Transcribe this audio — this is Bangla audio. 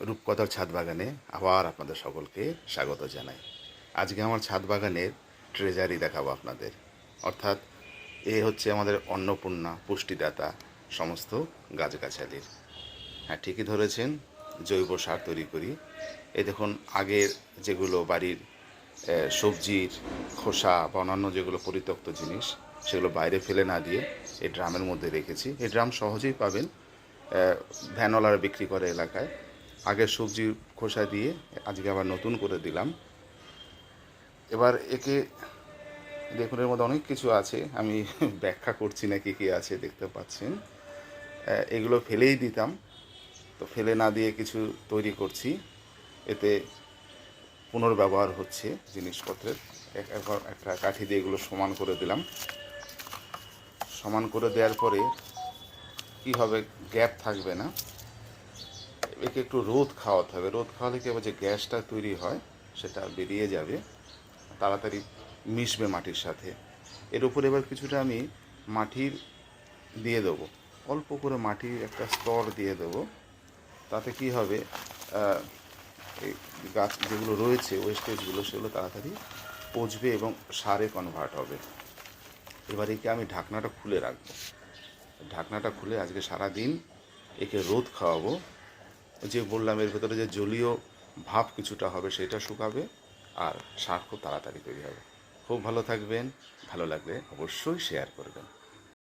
রূপকথার ছাদ বাগানে আবার আপনাদের সকলকে স্বাগত জানাই। আজকে আমার ছাদ বাগানের ট্রেজারি দেখাবো আপনাদের, অর্থাৎ এ হচ্ছে আমাদের অন্নপূর্ণা, পুষ্টিদাতা সমস্ত গাছগাছালির। হ্যাঁ, ঠিকই ধরেছেন, জৈব সার তৈরি করি। এই দেখুন, আগের যেগুলো বাড়ির সবজির খোসা বা অন্যান্য যেগুলো পরিত্যক্ত জিনিস, সেগুলো বাইরে ফেলে না দিয়ে এই ড্রামের মধ্যে রেখেছি। এই ড্রাম সহজেই পাবেন, ভ্যানওয়ালারা বিক্রি করে এলাকায়। আগের সবজির খোসা দিয়ে আজকে আবার নতুন করে দিলাম। এবার একে দেখুন, এর মধ্যে অনেক কিছু আছে, আমি ব্যাখ্যা করছি না কী কী আছে, দেখতে পাচ্ছেন। এগুলো ফেলেই দিতাম, তো ফেলে না দিয়ে কিছু তৈরি করছি। এতে পুনর্ব্যবহার হচ্ছে জিনিসপত্রের। একবার একটা কাঠি দিয়ে এগুলো সমান করে দিলাম। সমান করে দেওয়ার পরে কী হবে, গ্যাপ থাকবে না। একে একটু রোদ খাওয়াতে হবে। রোদ খাওয়ালে কি হবে, যে গ্যাসটা তৈরি হয় সেটা বেরিয়ে যাবে, তাড়াতাড়ি মিশবে মাটির সাথে। এর উপরে এবার কিছুটা আমি মাটির দিয়ে দেবো, অল্প করে মাটির একটা স্তর দিয়ে দেবো। তাতে কি হবে, এই গাছ যেগুলো রয়েছে ওয়েস্টেজগুলো, সেগুলো তাড়াতাড়ি পচবে এবং সারে কনভার্ট হবে। এবার একে আমি ঢাকনাটা খুলে রাখবো। ঢাকনাটা খুলে আজকে সারা দিন একে রোদ খাওয়াবো। যে বললাম, এর ভেতরে যে জলীয় ভাব কিছুটা হবে সেটা শুকাবে, আর সার খুব তাড়াতাড়ি তৈরি হবে। খুব ভালো থাকবেন। ভালো লাগলে অবশ্যই শেয়ার করবেন।